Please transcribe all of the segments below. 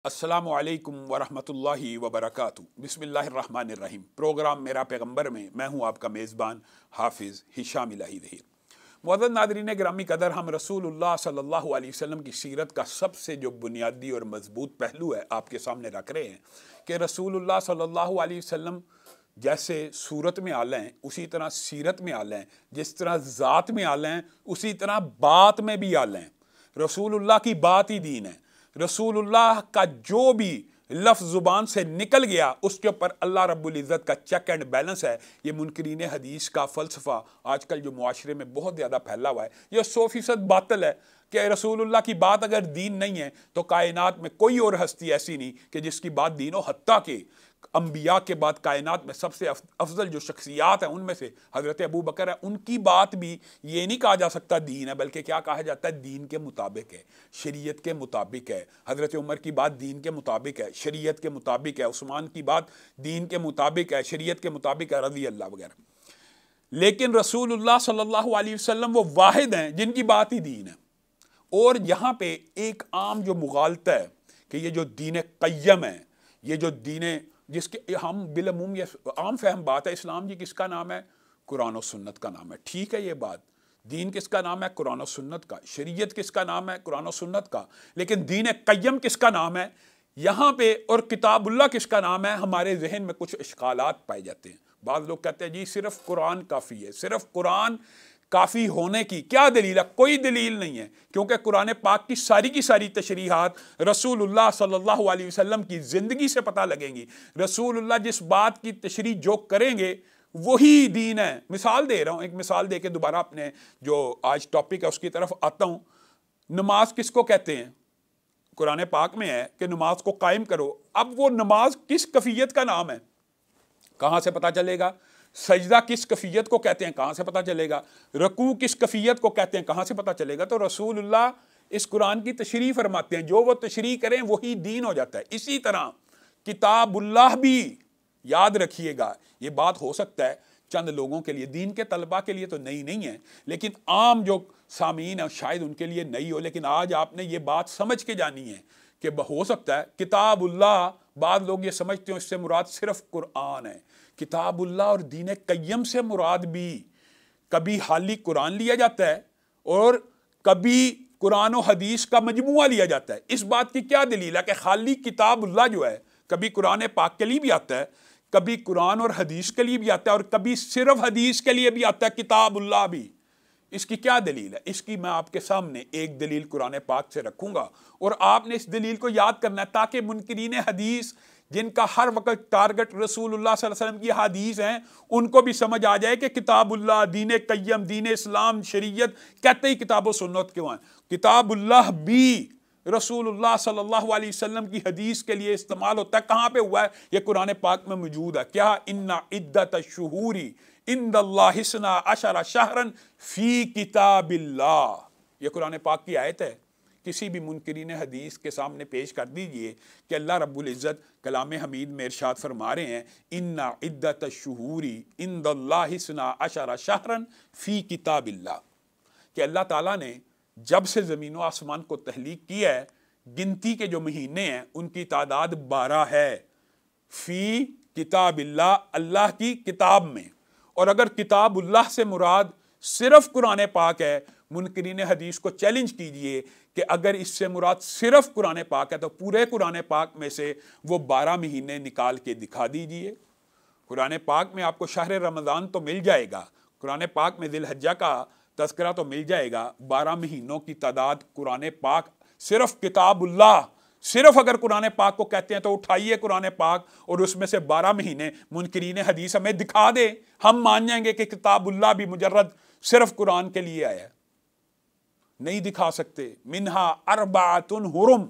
अस्सलामु अलैकुम वरहमतुल्लाहि वबरकातुहू। बिस्मिल्लाहिर्रहमानिर्रहीम। प्रोग्राम मेरा पैगंबर में मैं हूँ आपका मेज़बान हाफिज़ हिशाम इलाही ज़हीर। मुअज़्ज़ज़ नाज़रीन गिरामी कदर, हम रसूलुल्लाह सल्लल्लाहु अलैहि वसल्लम की सीरत का सबसे जो बुनियादी और मज़बूत पहलू है आपके सामने रख रहे हैं कि रसूलुल्लाह सल्लल्लाहु अलैहि वसल्लम जैसे सूरत में आला हैं उसी तरह सीरत में आला हैं, जिस तरह ज़ात में आला हैं उसी तरह बात में भी आला हैं। रसूलुल्लाह की बात ही दीन है। रसूलुल्लाह का जो भी लफ्ज़ ज़ुबान से निकल गया उसके ऊपर अल्लाह रब्बुल इज़्ज़त का चेक एंड बैलेंस है। ये मुनकरीन हदीस का फ़लसफ़ा आजकल जो मुआशरे में बहुत ज़्यादा फैला हुआ है, यह 100% बातिल है कि रसूलुल्लाह की बात अगर दीन नहीं है तो कायनात में कोई और हस्ती ऐसी नहीं कि जिसकी बात दीन हो। हत्ता के अंबिया के बाद कायनात में सबसे अफजल जो शख्सियात हैं उनमें से हज़रत अबू बकर है, उनकी बात भी ये नहीं कहा जा सकता दीन है, बल्कि क्या कहा जाता है, दीन के मुताबिक है, शरीयत के मुताबिक है। हज़रत उमर की बात दीन के मुताबिक है, शरीयत के मुताबिक है। उस्मान की बात दीन के मुताबिक है, शरीयत के मुताबिक है, रज़ी अल्लाह वगैरह। लेकिन रसूलुल्लाह सल्लल्लाहु अलैहि वसल्लम वो वाहिद हैं जिनकी बात ही दीन है। और यहाँ पे एक आम जो मुगालता है कि ये जो दीन क़य्यम है, ये जो दीन जिसके हम बिलअमूम ये आम फहम बात है, इस्लाम जी किसका नाम है? कुरान और सुन्नत का नाम है। ठीक है, ये बात दीन किसका नाम है? कुरान और सुन्नत का। शरीयत किसका नाम है? कुरान और सुन्नत का। लेकिन दीन क़य्यम किसका नाम है यहाँ पे? और किताबुल्लाह किसका नाम है? हमारे जहन में कुछ इश्कालात पाए जाते हैं। बाज़ लोग कहते हैं जी सिर्फ कुरान काफ़ी है, सिर्फ कुरान काफ़ी होने की क्या दलील है? कोई दलील नहीं है, क्योंकि कुरान पाक की सारी तशरीहात रसूलुल्लाह सल्लल्लाहु अलैहि वसल्लम की ज़िंदगी से पता लगेंगी। रसूलुल्लाह जिस बात की तशरीह जो करेंगे वही दीन है। मिसाल दे रहा हूँ, एक मिसाल दे के दोबारा अपने जो आज टॉपिक है उसकी तरफ आता हूँ। नमाज किसको कहते हैं? कुरान पाक में है कि नमाज को कायम करो। अब वो नमाज किस कैफियत का नाम है? कहाँ से पता चलेगा? सजदा किस कैफियत को कहते हैं? कहाँ से पता चलेगा? रकू किस कैफियत को कहते हैं? कहाँ से पता चलेगा? तो रसूलुल्लाह इस कुरान की तशरीह फरमाते हैं, जो वो तशरीह करें वही दीन हो जाता है। इसी तरह किताबुल्लाह भी, याद रखिएगा, ये बात हो सकता है चंद लोगों के लिए, दीन के तलबा के लिए तो नई नहीं है, लेकिन आम जो सामीन है शायद उनके लिए नई हो। लेकिन आज आपने ये बात समझ के जानी है कि हो सकता है किताबुल्लाह, बाद लोग ये समझते हो इससे मुराद सिर्फ कुरान है। किताबुल्लाह और दीन क़य्यम से मुराद भी कभी हाली कुरान लिया जाता है और कभी कुरान और हदीस का मजमुआ लिया जाता है। इस बात की क्या दलील है कि खाली किताबुल्लाह जो है कभी कुरान पाक के लिए भी आता है, कभी कुरान और हदीस के लिए भी आता है और कभी सिर्फ हदीस के लिए भी आता है किताबुल्लाह भी? इसकी क्या दलील है? इसकी मैं आपके सामने एक दलील कुरान पाक से रखूंगा और आपने इस दलील को याद करना है ताकि मुनकिरीन हदीस जिनका हर वक्त टारगेट रसूलुल्लाह सल्लल्लाहु अलैहि वसल्लम की हदीस हैं उनको भी समझ आ जाए कि किताबुल्लाह, दीन क़य्यम, दीन इस्लाम, शरीयत कहते ही किताब और सुन्नत क्यों हैं। किताबुल्लाह भी रसूलुल्लाह सल्लल्लाहु अलैहि वसल्लम की हदीस के लिए इस्तेमाल होता है। कहाँ पे हुआ है? ये कुरान पाक में मौजूद है। क्या? इन्ना इद्दत शुहूरी इंदल्लाहि इस्ना अशरा शहरन फी किताबिल्लाह। ये कुरान पाक की आयत है। किसी भी मुनकिरीन हदीस के सामने पेश कर दीजिए कि अल्लाह रब्बुल इज़्ज़त कलाम हमीद में इरशाद फरमा रहे हैं, इन्ना इद्दत शुहूरी इंदल्लाहि इस्ना अशरा शहरन फी किताबिल्लाह, कि अल्लाह ताला ने जब से ज़मीन व आसमान को तहलीक किया है, गिनती के जो महीने हैं उनकी तादाद 12 है। फ़ी किताबिल्लाह, अल्लाह की किताब में। और अगर किताबुल्लाह से मुराद सिर्फ कुरान पाक है, मुनकिरीन हदीस को चैलेंज कीजिए कि अगर इससे मुराद सिर्फ कुरान पाक है तो पूरे कुरान पाक में से वो 12 महीने निकाल के दिखा दीजिए। कुरान पाक में आपको शहर रमज़ान तो मिल जाएगा, कुरान पाक में ज़िलहज्जा का तज़किरा तो मिल जाएगा, 12 महीनों की तादाद कुरान पाक सिर्फ किताबुल्लाह, सिर्फ अगर कुरान पाक को कहते हैं तो उठाइए कुरान पाक और उसमें से 12 महीने मुनकिरीन हदीस हमें दिखा दे, हम मान जाएंगे कि किताबुल्लाह भी मुजर्रद सिर्फ कुरान के लिए आया है। नहीं दिखा सकते। मिन्हा अरबातुन हुरुम,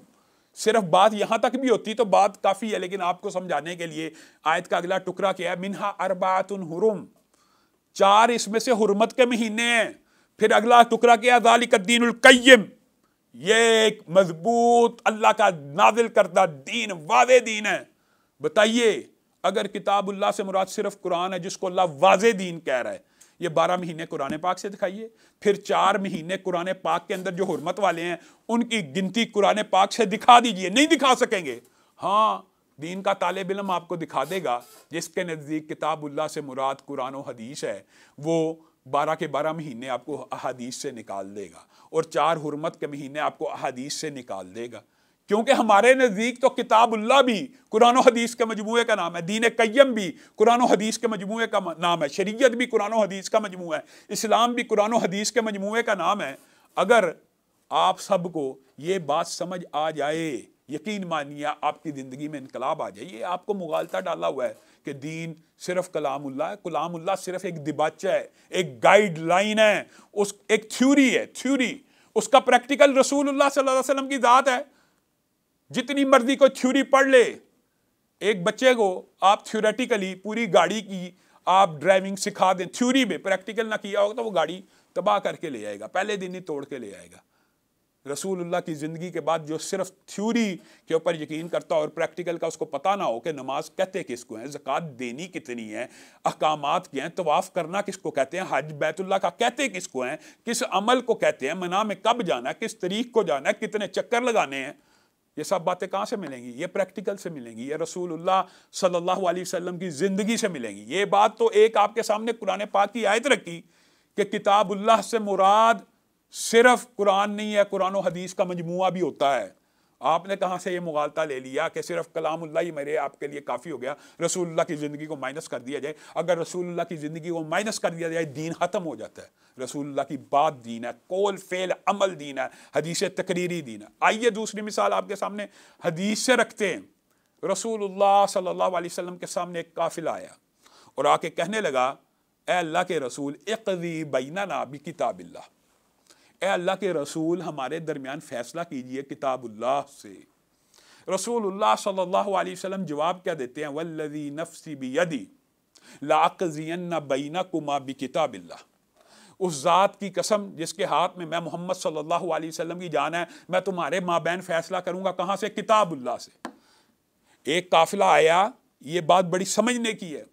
सिर्फ बात यहां तक भी होती तो बात काफी है, लेकिन आपको समझाने के लिए आयत का अगला टुकड़ा क्या है? मिन्हा अरबातुन हुरुम, 4 इसमें से हुर्मत के महीने हैं। फिर अगला टुकड़ा क्या? ज़ालिका दीनुल क़य्यम, ये एक मजबूत अल्लाह का नाजिल करदा दीन, वाज़े दीन है। बताइए, अगर किताबुल्लाह से मुराद सिर्फ कुरान है जिसको अल्लाह वाज़े दीन कह रहा है, یہ 12 مہینے قرآن پاک سے دکھائیے، پھر 4 مہینے قرآن پاک کے اندر جو حرمت والے ہیں ان کی گنتی قرآن پاک سے دکھا دیجئے، نہیں دکھا سکیں گے، ہاں دین کا طالب علم آپ کو دکھا دے گا جس کے نزدیک کتاب اللہ سے مراد قرآن و حدیث ہے، وہ 12 کے 12 مہینے آپ کو احادیث سے نکال دے گا، اور 4 حرمت کے مہینے آپ کو احادیث سے نکال دے گا، کیونکہ ہمارے نزدیک تو کتاب اللہ بھی قرآن و حدیث کے مجموعے کا نام ہے، دین قیم بھی قرآن و حدیث کے مجموعے کا نام ہے، شریعت بھی قرآن و حدیث کا مجموعہ ہے، اسلام بھی قرآن و حدیث کے مجموعے کا نام ہے۔ اگر آپ سب کو یہ بات سمجھ آ جائے، یقین مانیے آپ کی زندگی میں انقلاب آ جائے۔ یہ آپ کو مغالطہ ڈالا ہوا ہے کہ دین صرف کلام اللہ ہے، کلام اللہ صرف ایک دباچہ ہے، ایک گائیڈ لائن ہے، ایک تھیوری ہے، تھیوری اس کا پریکٹیکل رسول اللہ صلی اللہ علیہ وسلم کی ذات ہے۔ جتنی مرضی کو تھیوری پڑھ لے، ایک بچے کو آپ تھیوریٹیکلی پوری گاڑی کی آپ ڈرائیونگ سکھا دیں، تھیوری میں پریکٹیکل نہ کیا ہوگا تو وہ گاڑی تباہ کر کے لے آئے گا، پہلے دن ہی توڑ کے لے آئے گا۔ رسول اللہ کی زندگی کے بعد جو صرف تھیوری کے اوپر یقین کرتا اور پریکٹیکل کا اس کو پتہ نہ ہو کہ نماز کہتے کس کو ہیں، زکوٰۃ دینی کتنی ہے، احکامات کیا ہیں، طواف کرنا کس کو کہتے ہیں، حج بیت اللہ کا کہتے کس کو ہیں، کس عمل کو کہتے ہیں، منام میں کب جانا ہے، کس تاریخ کو جانا ہے، کتنے چکر لگانے ہیں، یہ سب باتیں کہاں سے ملیں گی؟ یہ پریکٹیکل سے ملیں گی، یہ رسول اللہ صلی اللہ علیہ وسلم کی زندگی سے ملیں گی۔ یہ بات تو ایک آپ کے سامنے قرآن پاک کی آیت رکھی کہ کتاب اللہ سے مراد صرف قرآن نہیں ہے، قرآن و حدیث کا مجموعہ بھی ہوتا ہے۔ آپ نے کہاں سے یہ مغالطہ لے لیا کہ صرف کلام اللہ ہی میرے آپ کے لیے کافی ہو گیا، رسول اللہ کی زندگی کو مائنس کر دیا جائے؟ اگر رسول اللہ کی زندگی کو مائنس کر دیا جائے دین ختم ہو جاتا ہے۔ رسول اللہ کی بات دین ہے، قول فعل عمل دین ہے، حدیث تقریری دین ہے۔ آئیے دوسری مثال آپ کے سامنے حدیث سے رکھتے ہیں۔ رسول اللہ صلی اللہ علیہ وسلم کے سامنے ایک قافلہ آیا اور آ کے کہنے لگا، اے اللہ کے رسول اقضی بیننا بکتاب اللہ، اے اللہ کے رسول ہمارے درمیان فیصلہ کیجئے کتاب اللہ سے۔ رسول اللہ صلی اللہ علیہ وسلم جواب کیا دیتے ہیں؟ والذی نفسی بیدی لاقضین بینکما بکتاب اللہ، اس ذات کی قسم جس کے ہاتھ میں محمد صلی اللہ علیہ وسلم کی جان ہے، میں تمہارے مابین فیصلہ کروں گا، کہاں سے؟ کتاب اللہ سے۔ ایک قافلہ آیا، یہ بات بڑی سمجھنے کی ہے،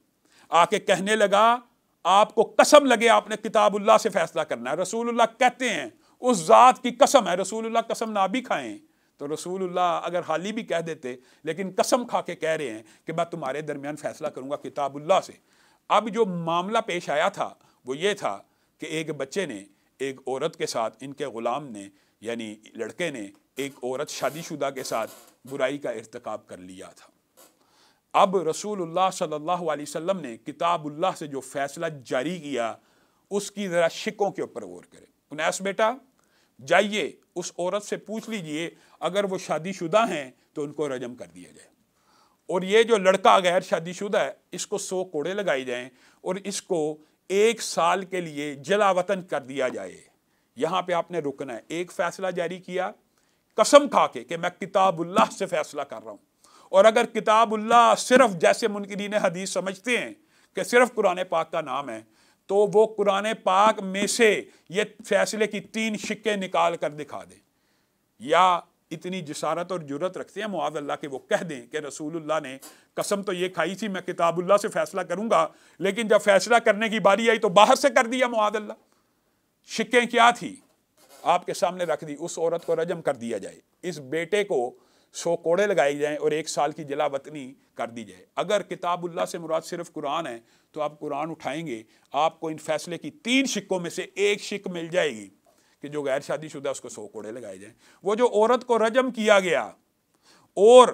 آ کے کہنے لگا آپ کو قسم لگے آپ نے کتاب اللہ سے فیصلہ کرنا ہے۔ رسول اللہ کہتے ہیں اس ذات کی قسم ہے، رسول اللہ قسم نہ بھی کھائیں تو رسول اللہ اگر حالی بھی کہہ دیتے، لیکن قسم کھا کے کہہ رہے ہیں کہ میں تمہارے درمیان فیصلہ کروں گا کتاب اللہ سے۔ اب جو معاملہ پیش آیا تھا وہ یہ تھا کہ ایک بچے نے ایک عورت کے ساتھ، ان کے غلام نے یعنی لڑکے نے ایک عورت شادی شدہ کے ساتھ برائی کا ارتکاب کر لیا تھا۔ اب رسول اللہ صلی اللہ علیہ وسلم نے کتاب اللہ سے جو فیصلہ جاری کیا اس کی ذرا شکوں کے اوپر غور کریں۔ انیس بیٹا جائیے اس عورت سے پوچھ لیجئے اگر وہ شادی شدہ ہیں تو ان کو رجم کر دیا جائے، اور یہ جو لڑکا غیر شادی شدہ ہے اس کو 100 کوڑے لگائی جائیں اور اس کو 1 سال کے لیے جلا وطن کر دیا جائے۔ یہاں پہ آپ نے رکنا ہے۔ ایک فیصلہ جاری کیا قسم کھا کے کہ میں کتاب اللہ سے فیصلہ کر رہا ہوں، اور اگر کتاب اللہ صرف جیسے منکرین حدیث سمجھتے ہیں کہ صرف قرآن پاک کا نام ہے تو وہ قرآن پاک میں سے یہ فیصلے کی 3 شکیں نکال کر دکھا دیں، یا اتنی جسارت اور جرت رکھتے ہیں معاذ اللہ کہ وہ کہہ دیں کہ رسول اللہ نے قسم تو یہ کھائی تھی میں کتاب اللہ سے فیصلہ کروں گا، لیکن جب فیصلہ کرنے کی باری آئی تو باہر سے کر دیا معاذ اللہ۔ شکیں کیا تھی آپ کے سامنے رکھ دی، اس عورت کو رجم کر دیا جائے، اس بیٹے کو 100 کوڑے لگائی جائیں اور 1 سال کی جلا وطنی کر دی جائے۔ اگر کتاب اللہ سے مراد صرف قرآن ہے تو آپ قرآن اٹھائیں گے، آپ کو ان فیصلے کی 3 شکوں میں سے 1 شک مل جائے گی کہ جو غیر شادی شدہ اس کو 100 کوڑے لگائے جائیں۔ وہ جو عورت کو رجم کیا گیا اور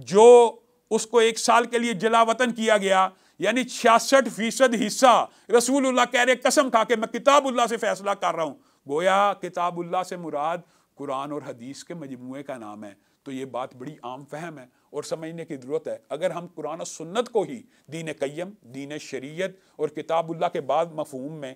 جو اس کو 1 سال کے لیے جلا وطن کیا گیا، یعنی 66% حصہ رسول اللہ کہہ رہے قسم کھا کے میں کتاب اللہ سے فیصلہ کر رہا ہوں، گویا کتاب اللہ سے مراد قرآن اور حدیث کے مجموعے کا نام ہے۔ تو یہ بات بڑی عام فہم ہے اور سمجھنے کی ضرورت ہے۔ اگر ہم قرآن و سنت کو ہی دین قیم، دین شریعت اور کتاب اللہ کے بعد مفہوم میں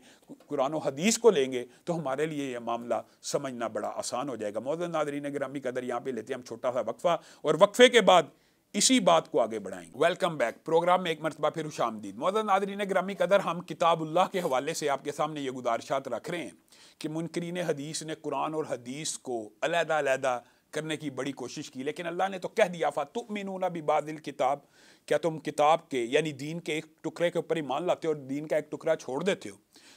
قرآن و حدیث کو لیں گے تو ہمارے لیے یہ معاملہ سمجھنا بڑا آسان ہو جائے گا۔ معزز ناظرین گرامی قدر، یہاں پہ لیتے ہیں ہم چھوٹا سا وقفہ اور وقفے کے بعد اسی بات کو آگے بڑھائیں گے۔ ویلکم بیک، پروگرام میں ایک مرتبہ پھر خوش آمدید۔ معزز ناظرین گرامی قدر، ہم کتاب اللہ کے حوالے سے آپ کے سامنے یہ گزارشات رکھ رہے ہیں کہ منکرین حدیث نے قرآن اور حدیث کو علیحدہ علیحدہ کرنے کی بڑی کوشش کی، لیکن اللہ نے تو کہہ دیا فَتُؤْمِنُونَ بِبَعْضِ الْكِتَابِ، کیا تم کتاب کے یعنی دین کے ایک ٹکڑے کے اوپر ایمان لاتے ہو اور دین کا ایک ٹکڑا چھوڑ دیتے ہو؟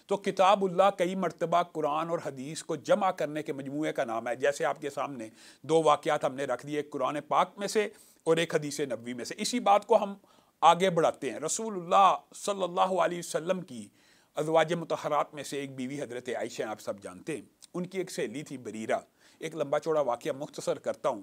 تو کتاب اللہ کئی مرتبہ قرآن اور حدیث کو جمع کرنے کے مجموعے کا نام ہے، جیسے آپ کے سامنے دو واقعات ہم نے رکھ دیے، ایک قرآن پاک میں سے اور ایک حدیث نبوی میں سے۔ اسی بات کو ہم آگے بڑھاتے ہیں۔ رسول اللہ صلی اللہ علیہ وسلم کی ازواج مطہرات میں سے ایک بیوی حضرت عائشہ، آپ سب جانتے ہیں، ان کی ایک سہیلی تھی بریرہ۔ ایک لمبا چوڑا واقعہ مختصر کرتا ہوں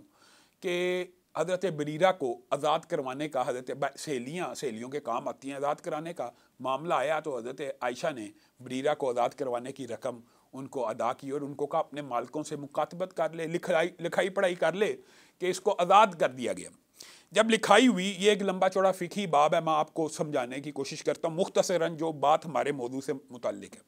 کہ حضرت بریرہ کو آزاد کروانے کا، حضرت سہیلیوں کے کام آتی ہیں، آزاد کرانے کا معاملہ آیا تو حضرت عائشہ نے بریرہ کو آزاد کروانے کی رقم ان کو ادا کی اور ان کو کہا اپنے مالکوں سے مکاتبت کر لے، لکھائی پڑھائی کر لے کہ اس کو آزاد کر دیا گیا۔ جب لکھائی ہوئی، یہ ایک لمبا چوڑا فقہی باب ہے، میں آپ کو سمجھانے کی کوشش کرتا ہوں مختصراً جو بات ہمارے موضوع سے متعلق ہے۔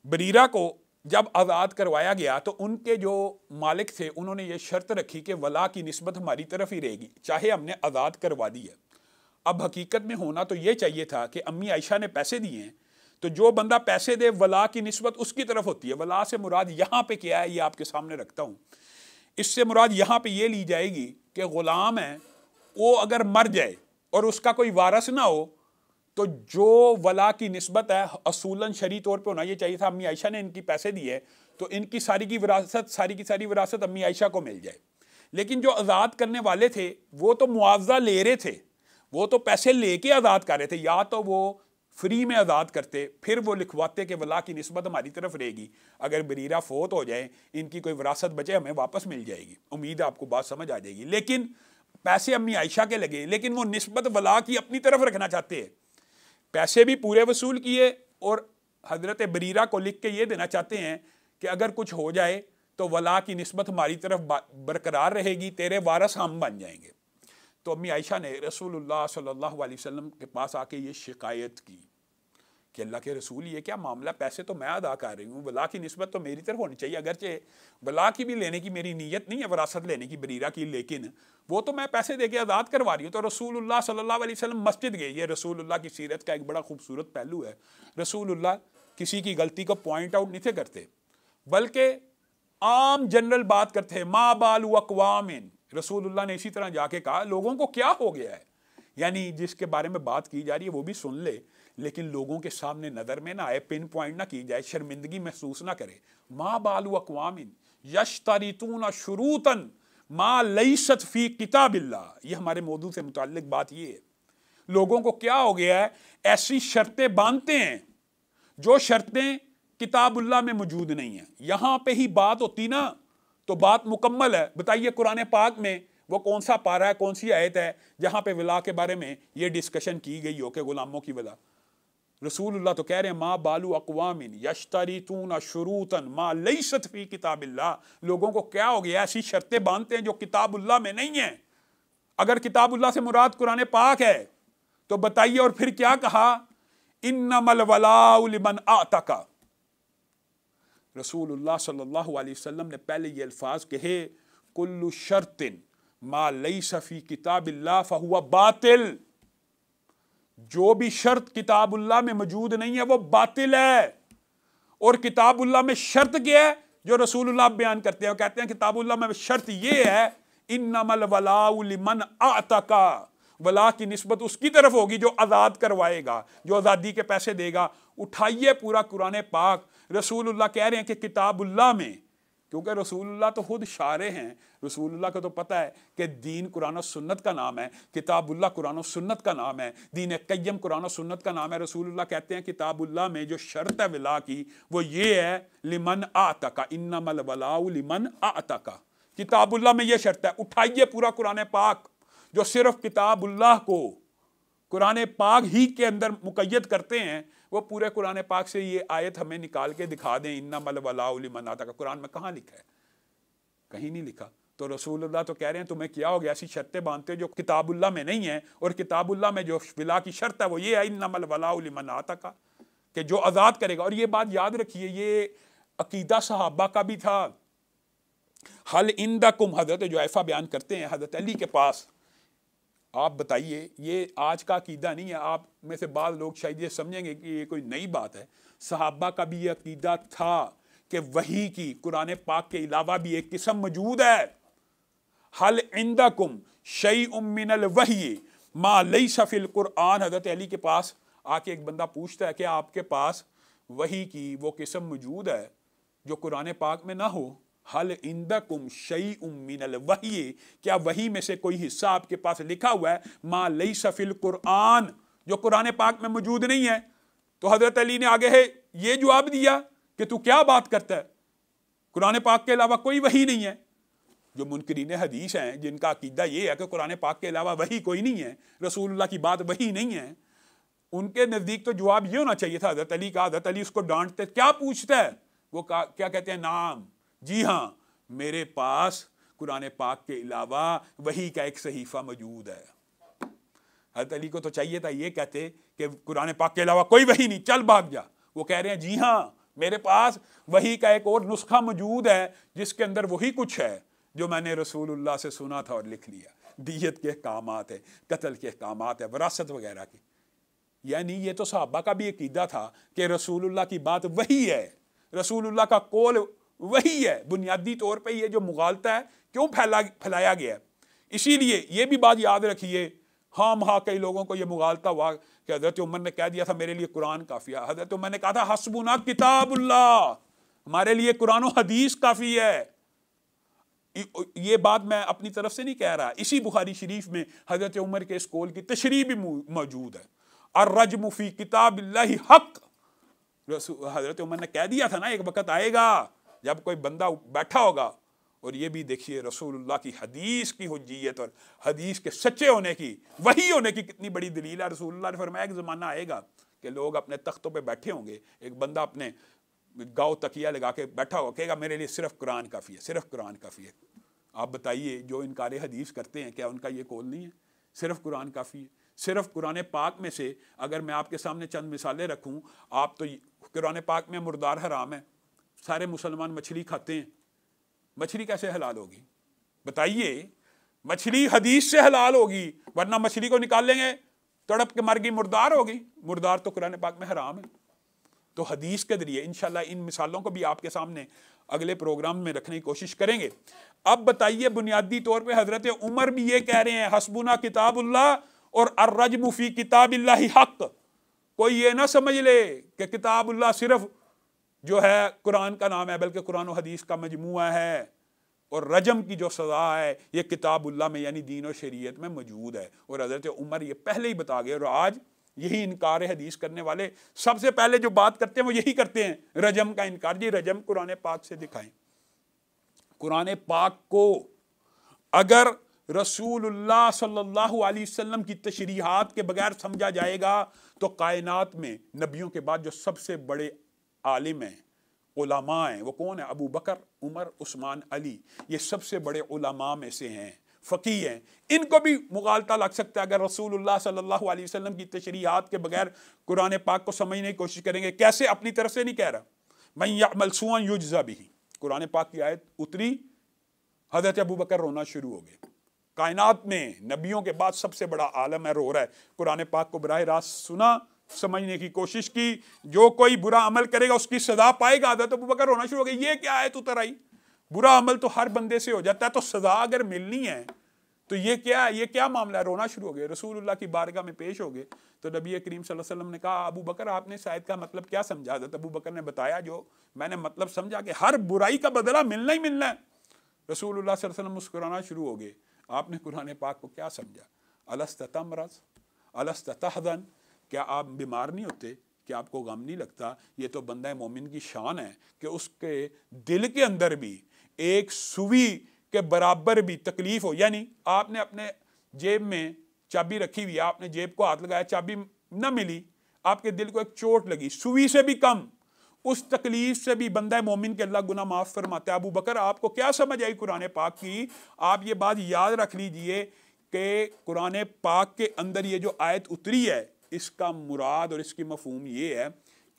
بریرہ کو جب آزاد کروایا گیا تو ان کے جو مالک تھے انہوں نے یہ شرط رکھی کہ ولا کی نسبت ہماری طرف ہی رہے گی، چاہے ہم نے آزاد کروا دی ہے۔ اب حقیقت میں ہونا تو یہ چاہیے تھا کہ امی عائشہ نے پیسے دیے ہیں تو جو بندہ پیسے دے ولا کی نسبت اس کی طرف ہوتی ہے۔ ولا سے مراد یہاں پہ کیا ہے یہ آپ کے سامنے رکھتا ہوں۔ اس سے مراد یہاں پہ یہ لی جائے گی کہ غلام ہے، وہ اگر مر جائے اور اس کا کوئی وارث نہ ہو تو جو ولا کی نسبت ہے اصولاً شرعی طور پہ ہونا یہ چاہیے تھا امی عائشہ نے ان کی پیسے دیے تو ان کی ساری کی ساری وراثت امی عائشہ کو مل جائے۔ لیکن جو آزاد کرنے والے تھے وہ تو معاوضہ لے رہے تھے، وہ تو پیسے لے کے آزاد کر رہے تھے، یا تو وہ فری میں آزاد کرتے پھر وہ لکھواتے کہ ولا کی نسبت ہماری طرف رہے گی، اگر بریرہ فوت ہو جائے ان کی کوئی وراثت بچے ہمیں واپس مل جائے گی۔ امید آپ کو بات سمجھ آ جائے گی۔ لیکن پیسے امی عائشہ کے لگے، لیکن وہ نسبت ولا کی اپنی طرف رکھنا چاہتے ہیں، پیسے بھی پورے وصول کیے اور حضرت بریرہ کو لکھ کے یہ دینا چاہتے ہیں کہ اگر کچھ ہو جائے تو ولا کی نسبت ہماری طرف برقرار رہے گی، تیرے وارث ہم بن جائیں گے۔ تو امی عائشہ نے رسول اللہ صلی اللہ علیہ وسلم کے پاس آ کے یہ شکایت کی کہ اللہ کے رسول یہ کیا معاملہ، پیسے تو میں ادا کر رہی ہوں، ولا کی نسبت تو میری طرف ہونی چاہیے، اگرچہ ولا کی بھی لینے کی میری نیت نہیں ہے وراثت لینے کی بریرہ کی، لیکن وہ تو میں پیسے دے کے آزاد کروا رہی ہوں۔ تو رسول اللہ صلی اللہ علیہ وسلم مسجد گئے۔ یہ رسول اللہ کی سیرت کا ایک بڑا خوبصورت پہلو ہے، رسول اللہ کسی کی غلطی کو پوائنٹ آؤٹ نہیں تھے کرتے بلکہ عام جنرل بات کرتے ہیں، ما بال اقوام، رسول اللہ نے اسی طرح جا کے کہا لوگوں کو کیا ہو گیا ہے، یعنی جس کے بارے میں بات کی جا رہی ہے وہ بھی سن لے لیکن لوگوں کے سامنے نظر میں نہ آئے، پن پوائنٹ نہ کی جائے، شرمندگی محسوس نہ کرے۔ ما بال اقوام یشترطون شروطا ما لیست فی کتاب اللہ، یہ ہمارے موضوع سے متعلق بات یہ ہے، لوگوں کو کیا ہو گیا ہے، ایسی شرطیں باندھتے ہیں جو شرطیں کتاب اللہ میں موجود نہیں ہیں۔ یہاں پہ ہی بات ہوتی نا تو بات مکمل ہے۔ بتائیے قرآن پاک میں وہ کون سا پارہ ہے، کون سی آیت ہے جہاں پہ ولا کے بارے میں یہ ڈسکشن کی گئی ہو کہ غلاموں کی ولا؟ رسول اللہ تو کہہ رہے ہیں ما بالو اقوام یشترطون شروطا ما لیست فی کتاب اللہ، لوگوں کو کیا ہو گیا، ایسی شرطیں باندھتے ہیں جو کتاب اللہ میں نہیں ہیں۔ اگر کتاب اللہ سے مراد قرآن پاک ہے تو بتائیے، اور پھر کیا کہا، انما الولاء لمن اعتق۔ رسول اللہ صلی اللہ علیہ وسلم نے پہلے یہ الفاظ کہے، کل شرط ما لیس فی کتاب اللہ فہو باطل، جو بھی شرط کتاب اللہ میں موجود نہیں ہے وہ باطل ہے۔ اور کتاب اللہ میں شرط کیا ہے جو رسول اللہ بیان کرتے ہیں، وہ کہتے ہیں کتاب اللہ میں شرط یہ ہے، انما الولاء لمن اعتق، ولا کی نسبت اس کی طرف ہوگی جو آزاد کروائے گا، جو آزادی کے پیسے دے گا۔ اٹھائیے پورا قرآن پاک، رسول اللہ کہہ رہے ہیں کہ کتاب اللہ میں، کیونکہ رسول اللہ تو خود شارع ہیں، رسول اللہ کو تو پتہ ہے کہ دین قرآن و سنت کا نام ہے، کتاب اللہ قرآن و سنت کا نام ہے، دین قیم قرآن و سنت کا نام ہے۔ رسول اللہ کہتے ہیں کتاب اللہ میں جو شرط ہے ولا کی وہ یہ ہے، لمن اعتق، انما الولاء لمن اعتق، کتاب اللہ میں یہ شرط ہے۔ اٹھائیے پورا قرآن پاک جو صرف کتاب اللہ کو قرآن پاک ہی کے اندر مقید کرتے ہیں، وہ پورے قرآن پاک سے یہ آیت ہمیں نکال کے دکھا دیں، انما الولاء لمن اعتق، قرآن میں کہاں لکھا ہے؟ کہیں نہیں لکھا۔ تو رسول اللہ تو کہہ رہے ہیں تمہیں کیا ہو گیا، ایسی شرطیں باندھتے جو کتاب اللہ میں نہیں ہیں، اور کتاب اللہ میں جو ولا کی شرط ہے وہ یہ ہے، انما الولاء لمن اعتق، کہ جو آزاد کرے گا۔ اور یہ بات یاد رکھیے، یہ عقیدہ صحابہ کا بھی تھا۔ حل عندکم، حضرت جعفہ بیان کرتے ہیں حضرت علی کے پاس، آپ بتائیے، یہ آج کا عقیدہ نہیں ہے، آپ میں سے بعض لوگ شاید یہ سمجھیں گے کہ یہ کوئی نئی بات ہے، صحابہ کا بھی یہ عقیدہ تھا کہ وحی کی قرآن پاک کے علاوہ بھی ایک قسم موجود ہے हल इंदकुम शैउम मिनल वही मा लैसा फिल कुरान। हज़रत अली के पास आके एक बंदा पूछता है कि आपके पास वही की वो किस्म मौजूद है जो कुरान पाक में ना हो। हल इंदकुम शैउम मिनल वही, क्या वही में से कोई हिस्सा आपके पास लिखा हुआ है मा लैसा फिल कुरान, जो कुरान पाक में मौजूद नहीं है। तो हज़रत अली ने आगे है ये जवाब दिया कि तू क्या बात करता है, कुरान पाक के अलावा कोई वही नहीं है। जो मुनकरीन हदीस हैं जिनका अकीदा ये है कि कुरान पाक के अलावा वही कोई नहीं है, रसूलुल्लाह की बात वही नहीं है, उनके नज़दीक तो जवाब ये होना चाहिए था हज़रत अली का। हज़रत अली उसको डांटते, क्या पूछता है, वो क्या कहते हैं, नाम, जी हाँ मेरे पास कुरान पाक के अलावा वही का एक सहीफ़ा मौजूद है। हज़रत अली को तो चाहिए था ये कहते कि कुरान पाक के अलावा कोई वही नहीं, चल भाग जा। वो कह रहे हैं जी हाँ मेरे पास वही का एक और नुस्खा मौजूद है जिसके अंदर वही कुछ है जो मैंने रसूलुल्लाह से सुना था और लिख लिया। दियत के अहकामात है, कत्ल के अहकामात है, विरासत वगैरह की। यानी ये तो सहाबा का भी अकीदा था कि रसूलुल्लाह की बात वही है, रसूलुल्लाह का कौल वही है। बुनियादी तौर पे ये जो मुगालता है क्यों फैलाया गया है, इसीलिए ये भी बात याद रखिए। हाँ कई लोगों को ये मुगालता हुआ कि हज़रत उमर ने कह दिया था मेरे लिए कुरान काफ़ी है। हज़रत उमर ने कहा था हस्बुना किताबुल्लाह, हमारे लिए कुरान और हदीस काफ़ी है। ये बात मैं अपनी तरफ से नहीं कह रहा, इसी बुखारी शरीफ में हज़रत उमर के इस कौल की तशरीह भी मौजूद है। अर्रज्मु फी किताबिल्लाहि हक़, हज़रत उमर ने कह दिया था ना एक वक्त आएगा जब कोई बंदा बैठा होगा। और ये भी देखिए रसूलुल्लाह की हदीस की हुज्जियत और हदीस के सच्चे होने की, वही होने की कितनी बड़ी दलील है। रसूलुल्लाह ने फरमाया एक ज़माना आएगा कि लोग अपने तख्तों पे बैठे होंगे, एक बंदा अपने गाँव तकिया लगा के बैठा होगा, कहेगा मेरे लिए सिर्फ कुरान काफ़ी है, सिर्फ कुरान काफ़ी है। आप बताइए जो इनकार हदीस करते हैं क्या उनका ये कौल नहीं है, सिर्फ कुरान काफ़ी है। सिर्फ कुरान पाक में से अगर मैं आपके सामने चंद मिसालें रखूं, आप तो कुरान पाक में मुर्दार हराम है, सारे मुसलमान मछली खाते हैं, मछली कैसे हलाल होगी बताइए। मछली हदीस से हलाल होगी, वरना मछली को निकाल लेंगे तड़प के मर गई, मुर्दार होगी। मुर्दार तो कुरान पाक में हराम है। तो हदीस के जरिए इंशाल्लाह इन मिसालों को भी आपके सामने अगले प्रोग्राम में रखने की कोशिश करेंगे। अब बताइए बुनियादी तौर पे हजरत उमर भी ये कह रहे हैं हस्बुना किताबुल्लाह और अर्रज्मु फी किताबिल्लाहि हक़। कोई ये ना समझ ले कि किताबुल्लाह सिर्फ जो है कुरान का नाम है, बल्कि कुरान और हदीस का मजमुआ है। और रजम की जो सज़ा है ये किताबुल्लाह में यानी दीन और शरीयत में मौजूद है। और हज़रत उमर ये पहले ही बता गए। और आज यही इनकार हदीस करने वाले सबसे पहले जो बात करते हैं वो यही करते हैं, रजम का इनकार। जी रजम कुरान पाक से दिखाएं। कुरान पाक को अगर रसूलुल्लाह सल्लल्लाहु अलैहि वसल्लम की तशरीहात के बगैर समझा जाएगा तो कायनात में नबियों के बाद जो सबसे बड़े आलिम हैं, उलमा हैं, वो कौन है? अबू बकर, उमर, उस्मान, अली। ये सबसे बड़े उलमा में से हैं, फ़कीह हैं। इनको भी मुगालता लग सकता है अगर रसूलुल्लाह सल्लल्लाहु अलैहि वसल्लम की तशरीहात के बगैर कुरान पाक को समझने की कोशिश करेंगे। कैसे? अपनी तरफ से नहीं कह रहा। मैं यअमल सुअन युज्ज़ा बिही, कुरान पाक की आयत उतरी, हज़रत अबू बकर रोना शुरू हो गए। कायनात में नबियों के बाद सबसे बड़ा आलम है, रो रहा है। कुरान पाक को बराह रास्त सुना, समझने की कोशिश की, जो कोई बुरा अमल करेगा उसकी सजा पाएगा। हज़रत अबू बकर रोना शुरू हो गए। ये क्या आयत उतर आई? बुरा अमल तो हर बंदे से हो जाता है, तो सजा अगर मिलनी है तो ये क्या है, ये क्या मामला है? रोना शुरू हो गए। रसूलुल्लाह की बारगाह में पेश हो गए तो नबी करीम सल्लल्लाहु अलैहि वसल्लम ने कहा अबू बकर आपने इस आयत का मतलब क्या समझा? हज़रत अबू बकर ने बताया जो मैंने मतलब समझा कि हर बुराई का बदला मिलना ही मिलना है। रसूलुल्लाह सल्लल्लाहु अलैहि वसल्लम मुस्कुराना शुरू हो गए। आपने कुरान पाक को क्या समझा? अलस्त तमरज़ अलस्त तहज़न, क्या आप बीमार नहीं होते, क्या आपको गम नहीं लगता? ये तो बंदा मोमिन की शान है कि उसके दिल के अंदर भी एक सुई के बराबर भी तकलीफ हो। यानी आपने अपने जेब में चाबी रखी हुई, आपने जेब को हाथ लगाया, चाबी न मिली, आपके दिल को एक चोट लगी, सुई से भी कम, उस तकलीफ से भी बंदा मोमिन के अल्लाह गुनाह माफ़ फरमाता है। अबू बकर आपको क्या समझ आई कुरान पाक की? आप ये बात याद रख लीजिए कि कुरान पाक के अंदर ये जो आयत उतरी है इसका मुराद और इसकी मफहूम ये है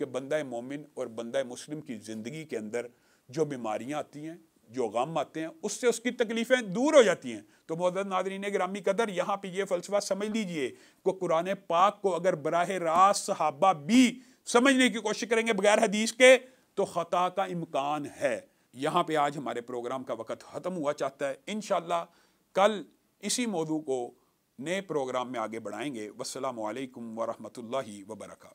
कि बंदा मोमिन और बंदा मुस्लिम की ज़िंदगी के अंदर जो बीमारियां आती हैं, जो गम आते हैं, उससे उसकी तकलीफ़ें दूर हो जाती हैं। तो मुअज़्ज़ज़ नाज़रीन गिरामी कदर, यहाँ पे ये फ़लसफ़ा समझ लीजिए कि कुरान पाक को अगर बराह रास्त सहाबा भी समझने की कोशिश करेंगे बगैर हदीस के तो ख़ता का इम्कान है। यहाँ पे आज हमारे प्रोग्राम का वक़्त ख़त्म हुआ चाहता है। इंशाअल्लाह کل اسی موضوع کو نئے پروگرام میں آگے بڑھائیں گے۔ والسلام علیکم ورحمۃ اللہ وبرکاتہ۔